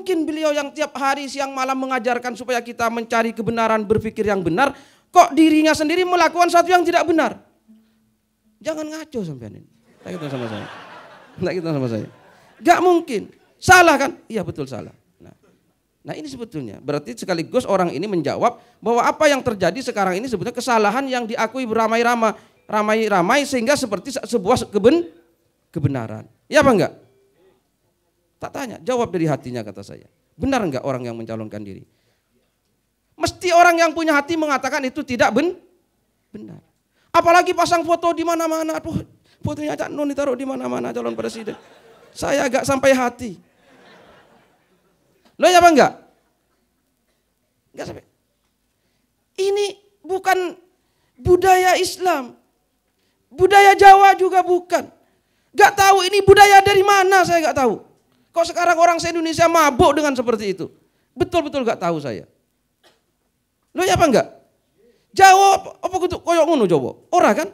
mungkin beliau yang tiap hari siang malam mengajarkan supaya kita mencari kebenaran, berpikir yang benar, kok dirinya sendiri melakukan sesuatu yang tidak benar. Jangan ngaco sampean ini. Tak gitu sama saya. Tak gitu sama saya. Gak mungkin. Salah kan? Iya betul salah. Nah ini sebetulnya berarti sekaligus orang ini menjawab bahwa apa yang terjadi sekarang ini sebetulnya kesalahan yang diakui beramai-ramai sehingga seperti sebuah kebenaran. Ya apa enggak? Tak tanya, jawab dari hatinya kata saya. Benar enggak orang yang mencalonkan diri? Mesti orang yang punya hati mengatakan itu tidak benar. Apalagi pasang foto di mana-mana. Aduh, fotonya Cak Nun ditaruh di mana-mana calon presiden. Saya agak sampai hati. Loh ya apa enggak? Enggak sampai. Ini bukan budaya Islam. Budaya Jawa juga bukan. Enggak tahu ini budaya dari mana saya enggak tahu. Kok sekarang orang se-Indonesia mabuk dengan seperti itu? Betul-betul enggak tahu saya. Loh ya apa enggak? Jawa apa kudu koyok ngono Jawa? Ora kan?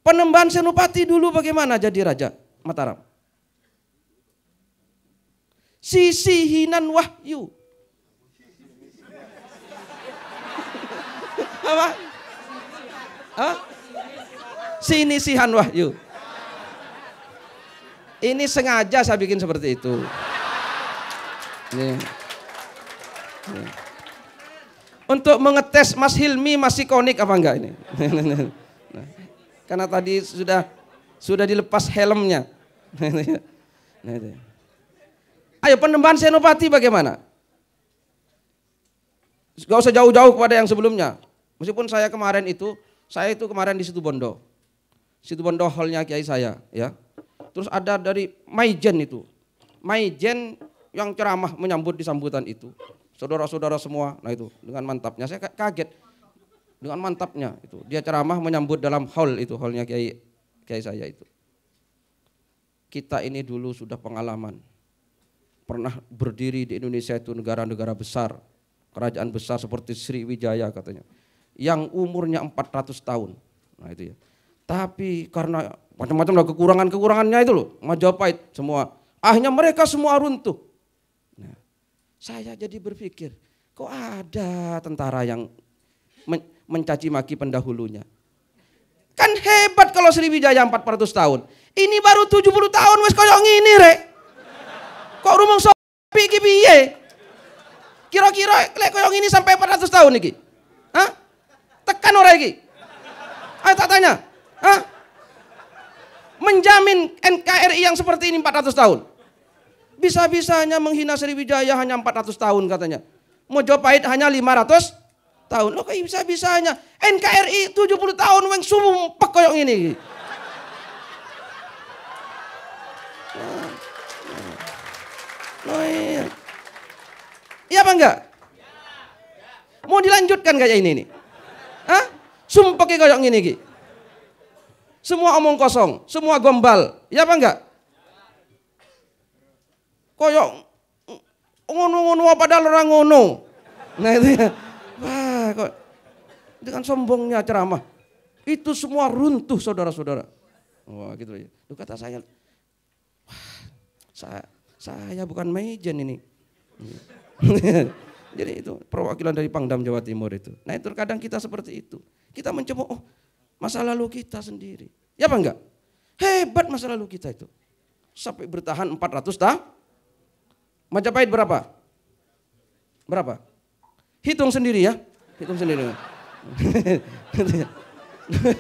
Penembahan Senopati dulu bagaimana jadi raja Mataram? Sisihinan wahyu. Apa? Hah? Sinisihan wahyu. Ini sengaja saya bikin seperti itu. Nih. Untuk mengetes Mas Hilmi masih konik apa enggak ini? Nah, karena tadi sudah dilepas helmnya. Ayo penembahan Senopati bagaimana? Gak usah jauh-jauh kepada yang sebelumnya. Meskipun saya kemarin di Situbondo. Situbondo hallnya kiai saya, ya. Terus ada dari Maijen itu. Maijen yang ceramah menyambut di sambutan itu. Saudara-saudara semua, nah itu dengan mantapnya. Saya kaget dengan mantapnya itu. Dia ceramah menyambut dalam hall itu, hallnya kiai saya itu. Kita ini dulu sudah pengalaman. Pernah berdiri di Indonesia itu negara-negara besar, kerajaan besar seperti Sriwijaya katanya, yang umurnya 400 tahun. Nah itu ya. Tapi karena macam-macam lah kekurangannya itu loh, Majapahit semua, akhirnya mereka semua runtuh. Nah, saya jadi berpikir, kok ada tentara yang mencaci maki pendahulunya? Kan hebat kalau Sriwijaya 400 tahun. Ini baru 70 tahun wes koyok ngini rek. Kok rumong sopi iki piye? Kira-kira lek koyo ngini sampai 400 tahun iki. Hah? Tekan ora iki? Ayo tak tanya. Hah? Menjamin NKRI yang seperti ini 400 tahun. Bisa-bisanya menghina Sriwijaya hanya 400 tahun katanya. Mojopahit hanya 500 tahun. Loh kayak bisa-bisanya NKRI 70 tahun weng sumpek koyo ngini. Oh iya. Iya apa enggak? Mau dilanjutkan kayak ini nih? Hah? Sumpah kayak gini ki. Semua omong kosong, semua gombal. Iya apa enggak? Koyok ngono-ngono padahal orang ngono. Nah itu ya. Wah, kok dengan sombongnya ceramah. Itu semua runtuh saudara-saudara. Wah gitu ya. Lu kata saya. Wah, saya bukan Maijen ini. Jadi itu perwakilan dari Pangdam Jawa Timur itu. Nah itu kadang kita seperti itu. Kita mencoba masa lalu kita sendiri. Ya apa enggak? Hebat masa lalu kita itu. Sampai bertahan 400 tahun. Majapahit berapa? Berapa? Hitung sendiri ya. Hitung sendiri.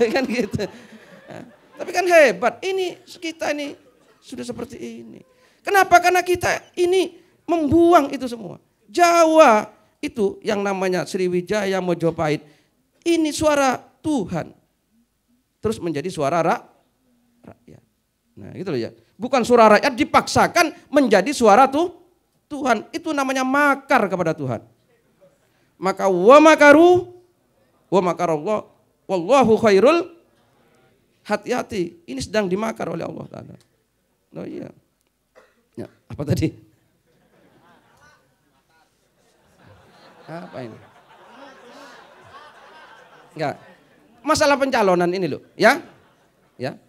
Kan gitu. Tapi kan hebat. Ini kita ini sudah seperti ini. Kenapa? Karena kita ini membuang itu semua. Jawa itu yang namanya Sriwijaya, Mojopahit, ini suara Tuhan. Terus menjadi suara rakyat. Nah gitu loh ya. Bukan suara rakyat dipaksakan menjadi suara Tuhan. Itu namanya makar kepada Tuhan. Maka wa makaru wa makarallah wallahu khairul, hati-hati. Ini sedang dimakar oleh Allah Ta'ala. Oh iya. Ya, apa tadi? Apa ini? Enggak. Masalah pencalonan ini loh, ya. Ya.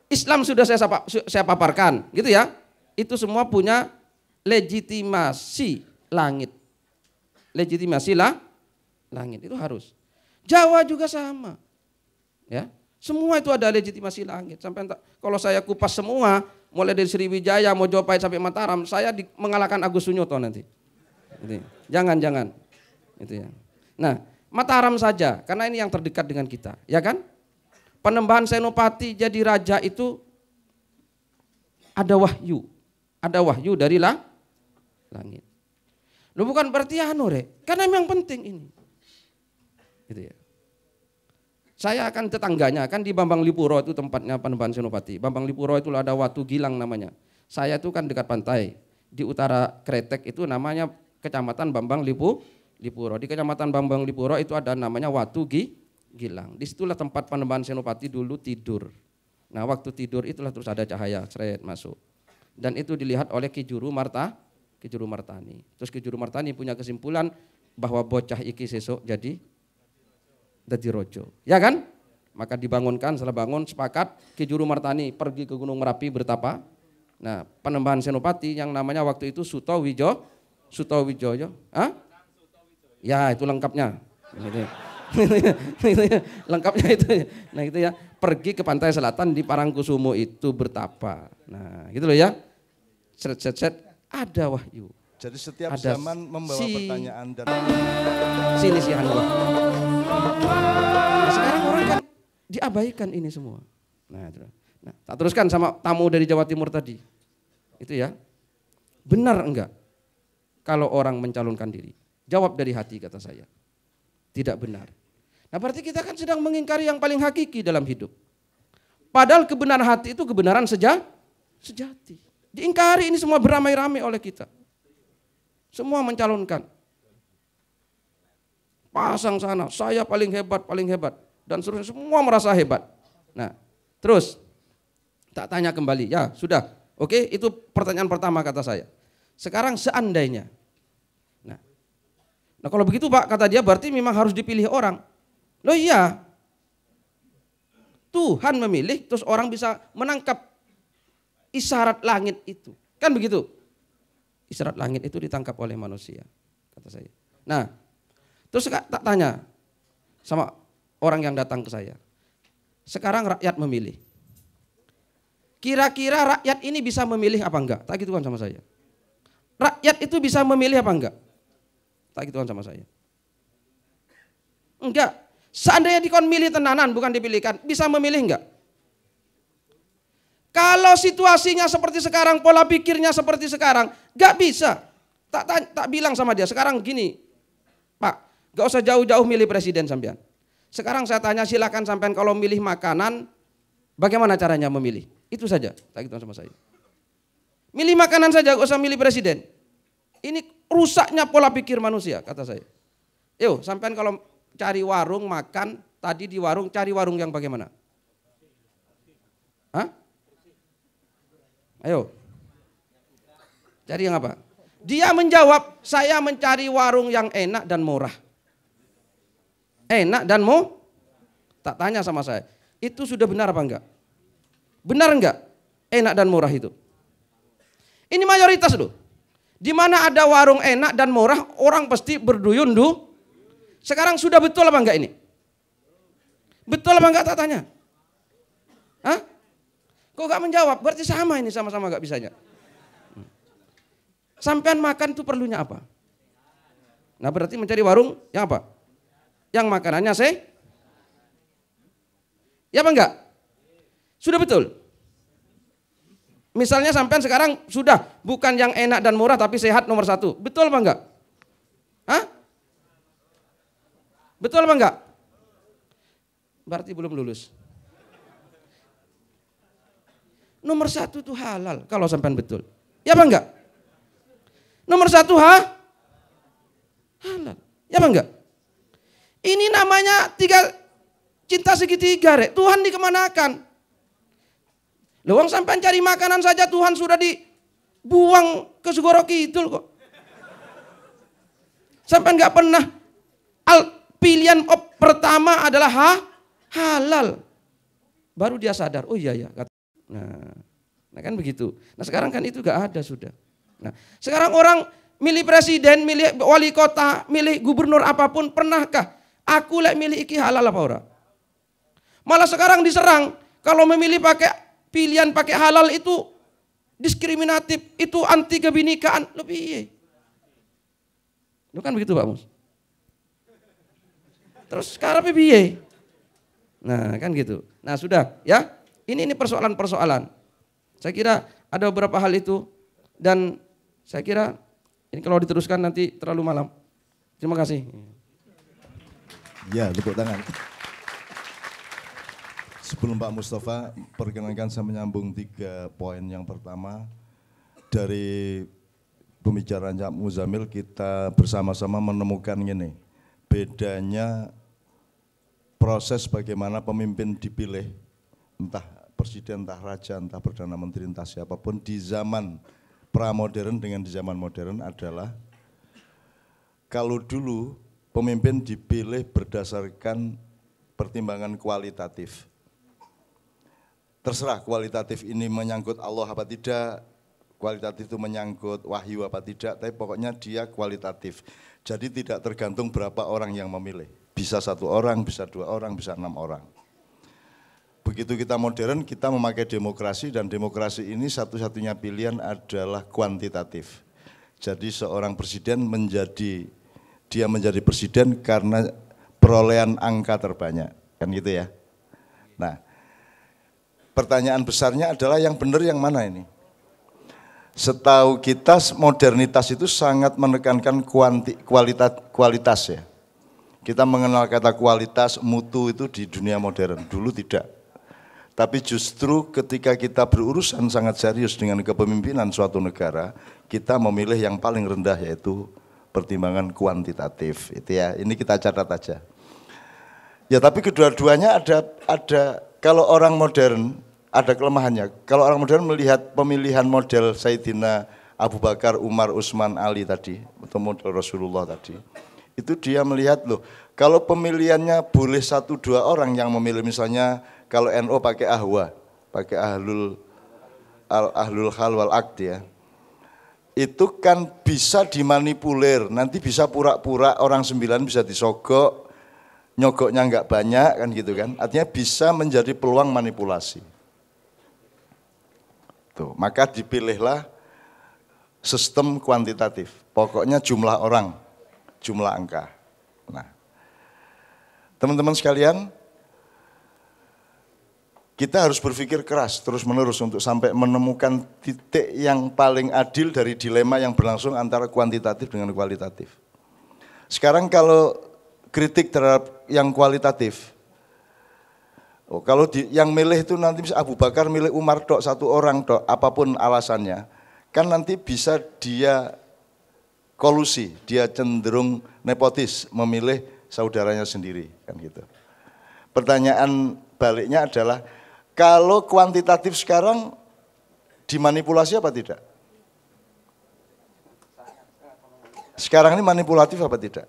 Islam sudah saya paparkan, gitu ya. Itu semua punya legitimasi langit. Legitimasi langit itu harus. Jawa juga sama. Ya. Semua itu ada legitimasi langit. Sampai kalau saya kupas semua, mulai dari Sriwijaya, Mojopahit sampai Mataram, saya mengalahkan Agus Sunyoto nanti. Gitu. Jangan. Itu ya. Nah, Mataram saja, karena ini yang terdekat dengan kita, ya kan? Penembahan Senopati jadi raja itu ada wahyu dari langit. Lu bukan berarti karena memang penting ini. Gitu ya. Saya akan tetangganya, kan di Bambang Lipuro itu tempatnya penembahan Senopati. Bambang Lipuro itu ada Watu Gilang namanya. Saya itu kan dekat pantai. Di utara Kretek itu namanya Kecamatan Bambang Lipuro. Di Kecamatan Bambang Lipuro itu ada namanya Watu Gilang. Disitulah tempat penembahan Senopati dulu tidur. Nah waktu tidur itulah terus ada cahaya seret masuk. Dan itu dilihat oleh Ki Juru Martani. Terus Ki Juru Martani punya kesimpulan bahwa bocah iki sesuk jadi rojo, ya kan? Maka dibangunkan, setelah bangun sepakat Ki Juru Martani pergi ke Gunung Merapi bertapa. Nah, penembahan Senopati yang namanya waktu itu Sutowijoyo. Hah? Ya, itu lengkapnya. Lengkapnya itu. Nah, itu ya, pergi ke pantai selatan di Parangkusumo itu bertapa. Nah, gitu loh ya. Set ada wahyu. Jadi setiap zaman membawa pertanyaan dan sini si Hanwa. Nah, sekarang orang kan diabaikan ini semua. Nah, tak teruskan sama tamu dari Jawa Timur tadi. Itu ya. Benar enggak kalau orang mencalonkan diri? Jawab dari hati kata saya. Tidak benar. Nah, berarti kita kan sedang mengingkari yang paling hakiki dalam hidup. Padahal kebenaran hati itu kebenaran sejati. Diingkari ini semua beramai-ramai oleh kita. Semua mencalonkan. Pasang sana, saya paling hebat. Dan seterusnya semua merasa hebat. Nah, terus tak tanya kembali. Ya sudah, oke, itu pertanyaan pertama kata saya. Sekarang seandainya. Nah kalau begitu Pak, kata dia berarti memang harus dipilih orang. Loh iya, Tuhan memilih terus orang bisa menangkap isyarat langit itu. Kan begitu? Isyarat langit itu ditangkap oleh manusia, kata saya. Nah, terus tak tanya sama orang yang datang ke saya. Sekarang rakyat memilih. Kira-kira rakyat ini bisa memilih apa enggak? Tak gitukan sama saya. Rakyat itu bisa memilih apa enggak? Tak gitukan sama saya. Enggak. Seandainya dikon milih tenanan bukan dipilihkan, bisa memilih enggak? Kalau situasinya seperti sekarang, pola pikirnya seperti sekarang, enggak bisa. Tak bilang sama dia, sekarang gini, Pak, enggak usah jauh-jauh milih presiden sampean. Sekarang saya tanya, silakan sampean kalau milih makanan, bagaimana caranya memilih? Itu saja, tak gitu sama saya. Milih makanan saja, enggak usah milih presiden. Ini rusaknya pola pikir manusia, kata saya. Yuk, sampean kalau cari warung makan, tadi di warung, cari warung yang bagaimana? Hah? Ayo. Cari yang apa? Dia menjawab, saya mencari warung yang enak dan murah. Enak dan tak tanya sama saya. Itu sudah benar apa enggak? Benar enggak? Enak dan murah itu. Ini mayoritas loh. Di mana ada warung enak dan murah, orang pasti berduyun. Sekarang sudah betul apa enggak ini? Betul apa enggak tak tanya? Hah? Kok enggak menjawab? Berarti sama ini, sama-sama enggak bisanya. Sampean makan itu perlunya apa? Nah berarti mencari warung yang apa? Yang makanannya ya apa enggak? Sudah betul. Misalnya sampean sekarang sudah bukan yang enak dan murah tapi sehat nomor 1. Betul apa enggak? Hah? Betul apa enggak? Berarti belum lulus. Nomor 1 itu halal kalau sampean betul. Ya apa enggak? Nomor 1 halal. Ya apa enggak? Ini namanya cinta segitiga, Rek. Tuhan dikemanakan? Lawang sampean cari makanan saja Tuhan sudah dibuang ke Segoro Kidul kok. Sampean enggak pernah pilihan pertama adalah halal. Baru dia sadar, oh iya ya. Nah kan begitu. Nah sekarang kan itu enggak ada sudah. Nah, sekarang orang milih presiden, milih wali kota, milih gubernur apapun, pernahkah aku lek milih iki halal apa ora? Malah sekarang diserang kalau memilih pakai pilihan pakai halal itu diskriminatif, itu anti kebinekaan, lebih. Itu kan begitu Pak Mus. Terus sekarang piye? Nah, kan gitu. Nah, sudah ya. Ini persoalan-persoalan. Saya kira ada beberapa hal itu dan saya kira ini kalau diteruskan nanti terlalu malam. Terima kasih. Ya, tepuk tangan. Sebelum Pak Mustafa, perkenankan saya menyambung 3 poin. Yang pertama, dari pembicaranya Muzamil kita bersama-sama menemukan ini, bedanya proses bagaimana pemimpin dipilih, entah presiden, entah raja, entah perdana menteri, entah siapapun di zaman pramodern dengan di zaman modern adalah kalau dulu pemimpin dipilih berdasarkan pertimbangan kualitatif. Terserah kualitatif ini menyangkut Allah apa tidak, kualitatif itu menyangkut wahyu apa tidak, tapi pokoknya dia kualitatif. Jadi tidak tergantung berapa orang yang memilih. Bisa 1 orang, bisa 2 orang, bisa 6 orang. Begitu kita modern, kita memakai demokrasi dan demokrasi ini satu-satunya pilihan adalah kuantitatif. Jadi seorang presiden menjadi presiden karena perolehan angka terbanyak, kan gitu ya. Nah, pertanyaan besarnya adalah yang benar yang mana ini? Setahu kita modernitas itu sangat menekankan kualitas ya. Kita mengenal kata kualitas, mutu itu di dunia modern, dulu tidak. Tapi justru ketika kita berurusan sangat serius dengan kepemimpinan suatu negara, kita memilih yang paling rendah yaitu pertimbangan kuantitatif. Itu ya, ini kita catat aja. Ya tapi kedua-duanya ada kalau orang modern ada kelemahannya. Kalau orang modern melihat pemilihan model Sayyidina Abu Bakar, Umar, Utsman, Ali tadi, atau model Rasulullah tadi, itu dia melihat loh, kalau pemilihannya boleh 1-2 orang yang memilih, misalnya kalau NU pakai ahwa, pakai ahlul hal wal aqd ya, itu kan bisa dimanipulir, nanti bisa pura-pura orang 9 bisa disogok, nyogoknya enggak banyak kan gitu kan, artinya bisa menjadi peluang manipulasi. Tuh, maka dipilihlah sistem kuantitatif, pokoknya jumlah orang, jumlah angka. Nah, teman-teman sekalian, kita harus berpikir keras terus-menerus untuk sampai menemukan titik yang paling adil dari dilema yang berlangsung antara kuantitatif dengan kualitatif. Sekarang kalau kritik terhadap yang kualitatif, kalau yang milih itu nanti bisa Abu Bakar milih Umar dok, 1 orang dok, apapun alasannya, kan nanti bisa dia kolusi, dia cenderung nepotis, memilih saudaranya sendiri, kan gitu. Pertanyaan baliknya adalah, kalau kuantitatif sekarang dimanipulasi apa tidak? Sekarang ini manipulatif apa tidak?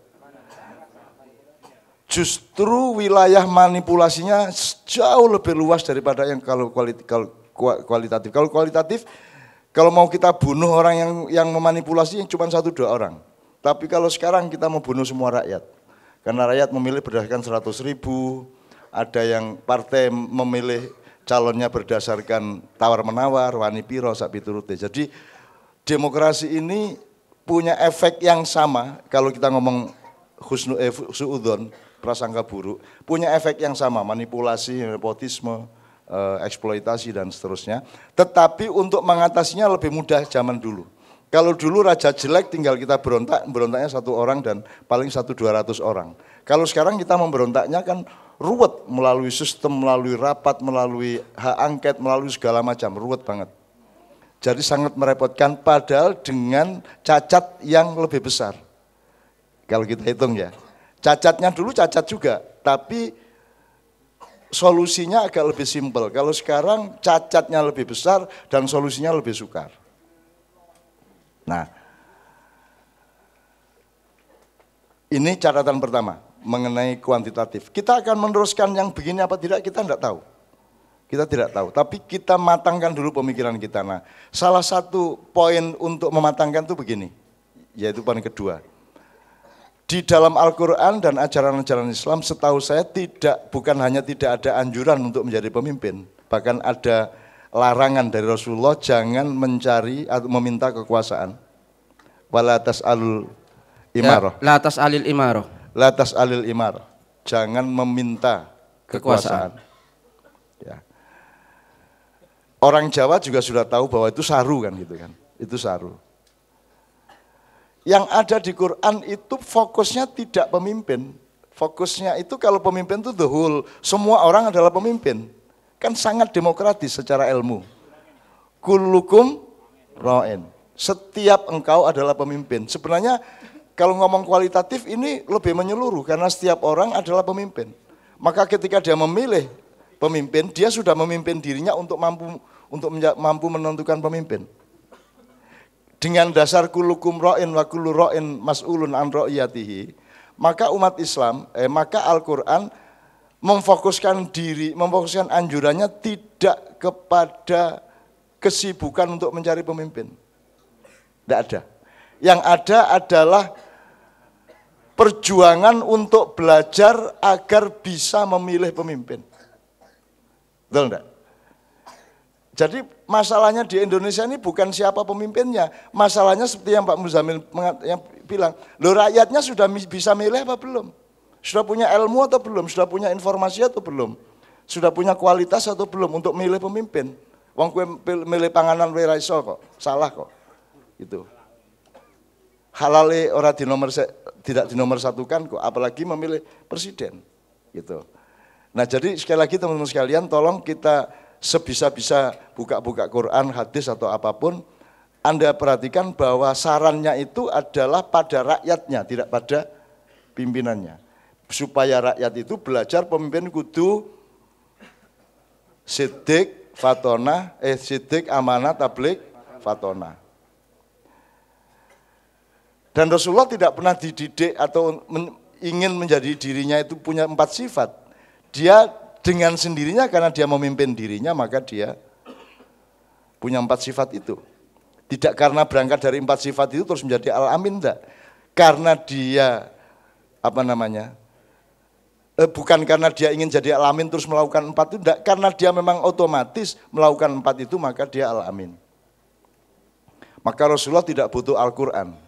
Justru wilayah manipulasinya jauh lebih luas daripada yang kalau kualitatif. Kalau kualitatif, kalau mau kita bunuh orang yang memanipulasi yang cuma 1-2 orang. Tapi kalau sekarang kita mau bunuh semua rakyat. Karena rakyat memilih berdasarkan 100.000, ada yang partai memilih calonnya berdasarkan tawar-menawar, wani piro, sak piturute. Jadi demokrasi ini punya efek yang sama, kalau kita ngomong suudzon, prasangka buruk, punya efek yang sama, manipulasi, nepotisme, eksploitasi dan seterusnya. Tetapi untuk mengatasinya lebih mudah zaman dulu. Kalau dulu raja jelek tinggal kita berontaknya 1 orang dan paling 100-200 orang. Kalau sekarang kita memberontaknya kan ruwet, melalui sistem, melalui rapat, melalui hak angket, melalui segala macam, ruwet banget. Jadi sangat merepotkan, padahal dengan cacat yang lebih besar. Kalau kita hitung ya, cacatnya dulu cacat juga, tapi solusinya agak lebih simpel. Kalau sekarang cacatnya lebih besar dan solusinya lebih sukar. Nah, ini catatan pertama mengenai kuantitatif. Kita akan meneruskan yang begini apa tidak, kita tidak tahu. Kita tidak tahu, tapi kita matangkan dulu pemikiran kita. Nah, salah satu poin untuk mematangkan itu begini, yaitu poin kedua. Di dalam Al-Quran dan ajaran-ajaran Islam, setahu saya bukan hanya tidak ada anjuran untuk menjadi pemimpin, bahkan ada larangan dari Rasulullah jangan mencari atau meminta kekuasaan. Wala tas'alul imarah. La tas'alil imarah. La tas'alil imarah. Jangan meminta kekuasaan. Ya. Orang Jawa juga sudah tahu bahwa itu saru kan gitu kan. Itu saru. Yang ada di Quran itu fokusnya tidak pemimpin. Fokusnya itu kalau pemimpin itu the whole, semua orang adalah pemimpin. Kan sangat demokratis secara ilmu. Kullukum ra'in. Setiap engkau adalah pemimpin. Sebenarnya kalau ngomong kualitatif ini lebih menyeluruh karena setiap orang adalah pemimpin. Maka ketika dia memilih pemimpin, dia sudah memimpin dirinya untuk mampu menentukan pemimpin. Dengan dasar kullukum ra'in wa kullu ra'in mas'ulun an ra'iyatihi, maka umat Islam, maka Al-Quran memfokuskan anjurannya tidak kepada kesibukan untuk mencari pemimpin. Tidak ada. Yang ada adalah perjuangan untuk belajar agar bisa memilih pemimpin. Betul enggak? Jadi masalahnya di Indonesia ini bukan siapa pemimpinnya. Masalahnya seperti yang Pak Muzamil yang bilang, loh rakyatnya sudah bisa milih apa belum? Sudah punya ilmu atau belum? Sudah punya informasi atau belum? Sudah punya kualitas atau belum untuk milih pemimpin? Wong kowe milih panganan wae ra iso kok, salah kok. Itu. Halale ora tidak dinomorsatukan kok, apalagi memilih presiden. Gitu. Nah, jadi sekali lagi teman-teman sekalian, tolong kita sebisa-bisa buka-buka Quran, hadis atau apapun, Anda perhatikan bahwa sarannya itu adalah pada rakyatnya, tidak pada pimpinannya. Supaya rakyat itu belajar pemimpin kudu sidik, fatona, sidik, amanah, tablik, fatona. Dan Rasulullah tidak pernah dididik atau ingin menjadi dirinya itu punya 4 sifat. Dia dengan sendirinya karena dia memimpin dirinya maka dia punya 4 sifat itu. Tidak karena berangkat dari 4 sifat itu terus menjadi al-amin, enggak. Karena dia bukan karena dia ingin jadi al-amin terus melakukan 4 itu, enggak. Karena dia memang otomatis melakukan 4 itu maka dia al-amin. Maka Rasulullah tidak butuh Al-Quran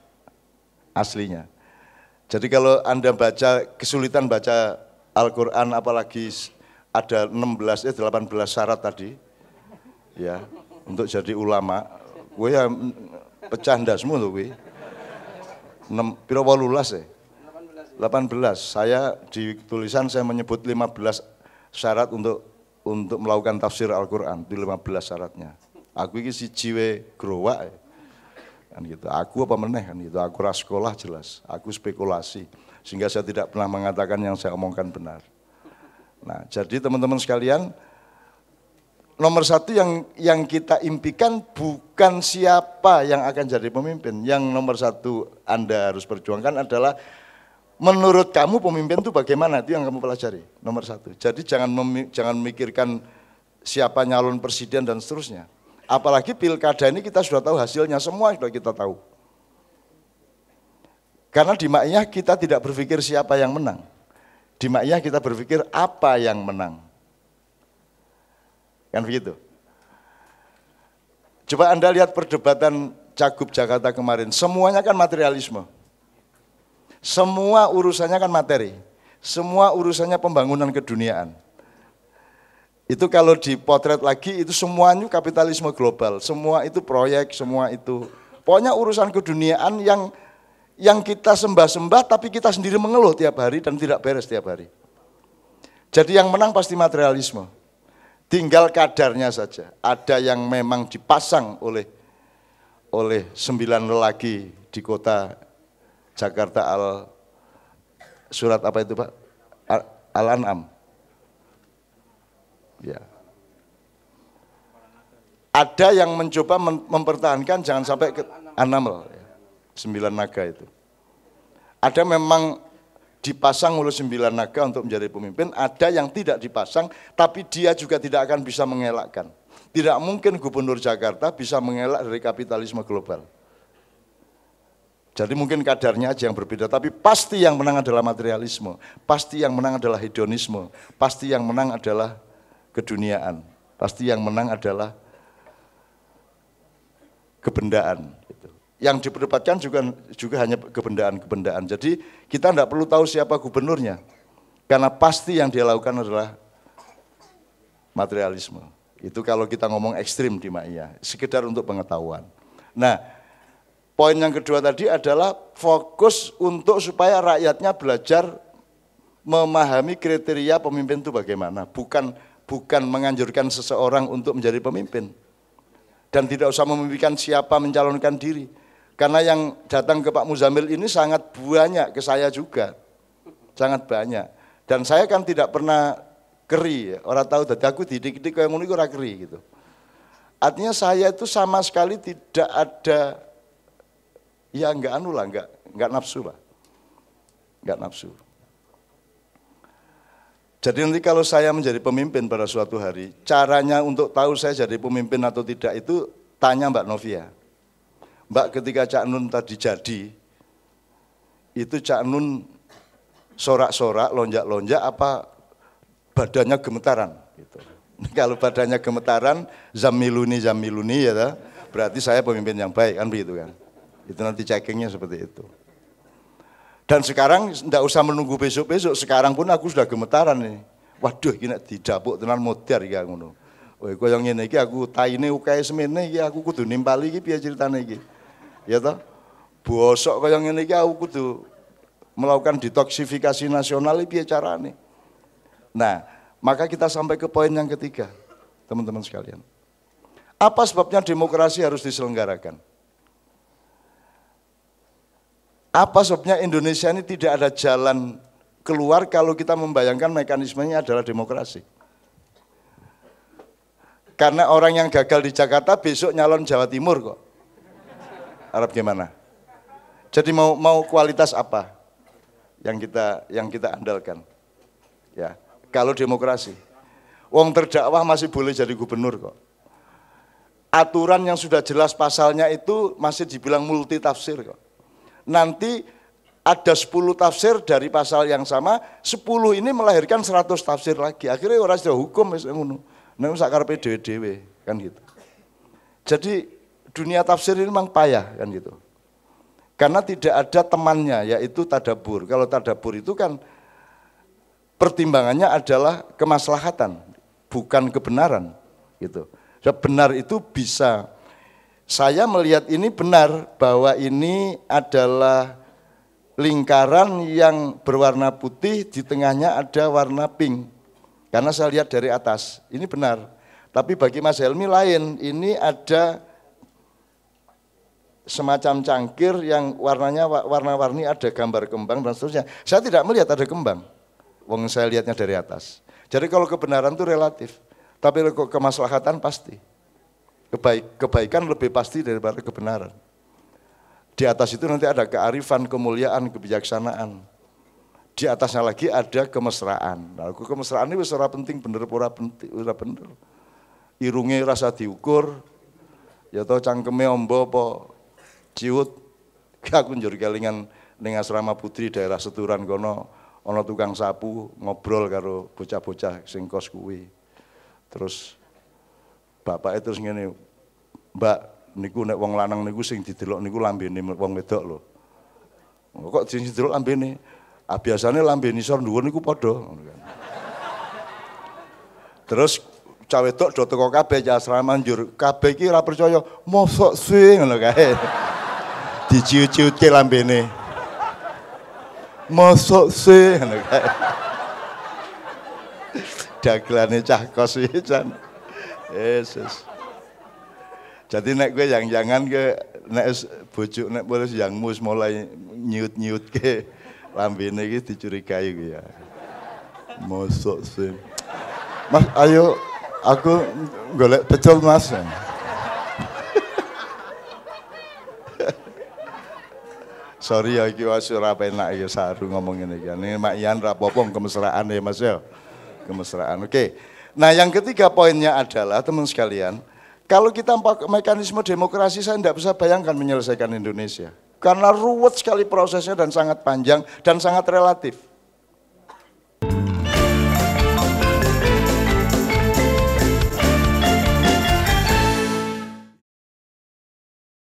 aslinya. Jadi kalau Anda kesulitan baca Al-Quran apalagi ada 18 syarat tadi ya untuk jadi ulama, gue ya pecah ndasmu tuh gue. 18. Saya di tulisan saya menyebut 15 syarat untuk melakukan tafsir Al-Quran, itu 15 syaratnya. Aku ini si jiwe growak kan gitu. Aku apa meneh kan gitu. Aku ras sekolah jelas. Aku spekulasi sehingga saya tidak pernah mengatakan yang saya omongkan benar. Nah, jadi teman-teman sekalian, nomor 1 yang kita impikan bukan siapa yang akan jadi pemimpin. Yang nomor 1 Anda harus perjuangkan adalah menurut kamu pemimpin itu bagaimana, itu yang kamu pelajari. Nomor 1. Jadi jangan memikirkan siapa nyalon presiden dan seterusnya. Apalagi pilkada ini kita sudah tahu hasilnya, semua sudah kita tahu. Karena di Ma'iyah kita tidak berpikir siapa yang menang. Di Ma'iyah kita berpikir apa yang menang. Kan begitu. Coba Anda lihat perdebatan Cagup Jakarta kemarin, semuanya kan materialisme. Semua urusannya kan materi. Semua urusannya pembangunan keduniaan. Itu kalau dipotret lagi itu semuanya kapitalisme global. Semua itu proyek, semua itu. Pokoknya urusan keduniaan yang kita sembah-sembah tapi kita sendiri mengeluh tiap hari dan tidak beres tiap hari. Jadi yang menang pasti materialisme. Tinggal kadarnya saja. Ada yang memang dipasang oleh 9 lelaki di kota Jakarta surat apa itu Pak? Al-An'am. Ya. Ada yang mencoba mempertahankan jangan sampai ke An-Naml, ya. 9 naga itu. Ada memang dipasang oleh 9 naga untuk menjadi pemimpin, ada yang tidak dipasang, tapi dia juga tidak akan bisa mengelakkan. Tidak mungkin gubernur Jakarta bisa mengelak dari kapitalisme global. Jadi mungkin kadarnya aja yang berbeda, tapi pasti yang menang adalah materialisme, pasti yang menang adalah hedonisme, pasti yang menang adalah keduniaan, pasti yang menang adalah kebendaan. Yang diperdebatkan juga hanya kebendaan-kebendaan. Jadi kita tidak perlu tahu siapa gubernurnya, karena pasti yang dia lakukan adalah materialisme. Itu kalau kita ngomong ekstrim di Maia, sekedar untuk pengetahuan. Nah, poin yang kedua tadi adalah fokus untuk supaya rakyatnya belajar memahami kriteria pemimpin itu bagaimana, bukan menganjurkan seseorang untuk menjadi pemimpin. Dan tidak usah memimpikan siapa mencalonkan diri. Karena yang datang ke Pak Muzamil ini sangat banyak, ke saya juga, sangat banyak. Dan saya kan tidak pernah keri, orang tahu, tadi aku didik-didik kayak ngono iku ora keri gitu. Artinya saya itu sama sekali tidak ada, ya enggak nafsu lah, enggak nafsu. Jadi nanti kalau saya menjadi pemimpin pada suatu hari, caranya untuk tahu saya jadi pemimpin atau tidak itu tanya Mbak Novia. Mbak, ketika Cak Nun tadi jadi, itu Cak Nun sorak-sorak, lonjak-lonjak, apa badannya gemetaran? Gitu. Kalau badannya gemetaran, zamiluni ya, berarti saya pemimpin yang baik, kan begitu kan? Itu nanti checkingnya seperti itu. Dan sekarang tidak usah menunggu besok-besok, sekarang pun aku sudah gemetaran nih. Waduh, ini didapuk tenan modar ya ngono. Woi, koyo ngene iki aku taine ukae semene iki aku kudu nimpali iki piye ceritane iki. Ya toh, bosok kaya ngene iki aku kudu melakukan detoksifikasi nasional iki piye carane. Nah, maka kita sampai ke poin yang ketiga, teman-teman sekalian. Apa sebabnya demokrasi harus diselenggarakan? Apa sebabnya Indonesia ini tidak ada jalan keluar kalau kita membayangkan mekanismenya adalah demokrasi? Karena orang yang gagal di Jakarta besok nyalon Jawa Timur kok. Arab gimana? Jadi mau kualitas apa yang kita andalkan? Ya, kalau demokrasi, wong terdakwah masih boleh jadi gubernur kok. Aturan yang sudah jelas pasalnya itu masih dibilang multi tafsir kok. Nanti ada 10 tafsir dari pasal yang sama, 10 ini melahirkan 100 tafsir lagi. Akhirnya orang sudah hukum wis ngono. Nek sak karepe dhewe-dhewe kan gitu. Jadi dunia tafsir ini memang payah kan gitu. Karena tidak ada temannya, yaitu tadabbur. Kalau tadabbur itu kan pertimbangannya adalah kemaslahatan, bukan kebenaran gitu. Benar itu bisa, saya melihat ini benar bahwa ini adalah lingkaran yang berwarna putih, di tengahnya ada warna pink. Karena saya lihat dari atas, ini benar. Tapi bagi Mas Helmi lain, ini ada semacam cangkir yang warnanya warna-warni, ada gambar kembang dan seterusnya. Saya tidak melihat ada kembang, wong saya lihatnya dari atas. Jadi kalau kebenaran itu relatif, tapi kemaslahatan pasti. Kebaikan lebih pasti daripada kebenaran. Di atas itu nanti ada kearifan, kemuliaan, kebijaksanaan. Di atasnya lagi ada kemesraan. Nah, kemesraan ini ora penting bener ora penting, ora bener. Irunge rasa diukur, ya toh cangkeme ombo apa ciut. Aku njur kelingan ning asrama putri daerah Seturan kono ana tukang sapu ngobrol karo bocah-bocah sing kos kuwi. Terus bapake terus ngene, "Mbak, niku nek wong lanang niku sing didelok niku lambene wong wedok lho." Kok sing didelok lambene? Ah biasane lambe nisor dhuwur niku padha ngono kan. Terus cah wedok do teko kabeh cah asrama njur, kabeh iki ora percaya, mosok sih ngono kae. Diciut-ciutke lambene. Mosok sih ngono kae. Dagelane cah kos iki jan. Yesus. Jadi nek gue yang jangan ke nek bojo nek wis yang mus mulai nyiut-nyiut ke lambene iki dicurigai ku ya. Mosok sih. Mas, ayo aku golek pecel Mas. Sorry ya iki wis ora penak ya saru ngomong ngene iki. Ini Mak Ian ra apa-apa kemesraan ya Mas ya. Kemesraan. Oke. Nah, yang ketiga poinnya adalah teman sekalian, kalau kita pakai mekanisme demokrasi saya tidak bisa bayangkan menyelesaikan Indonesia. Karena ruwet sekali prosesnya dan sangat panjang dan sangat relatif.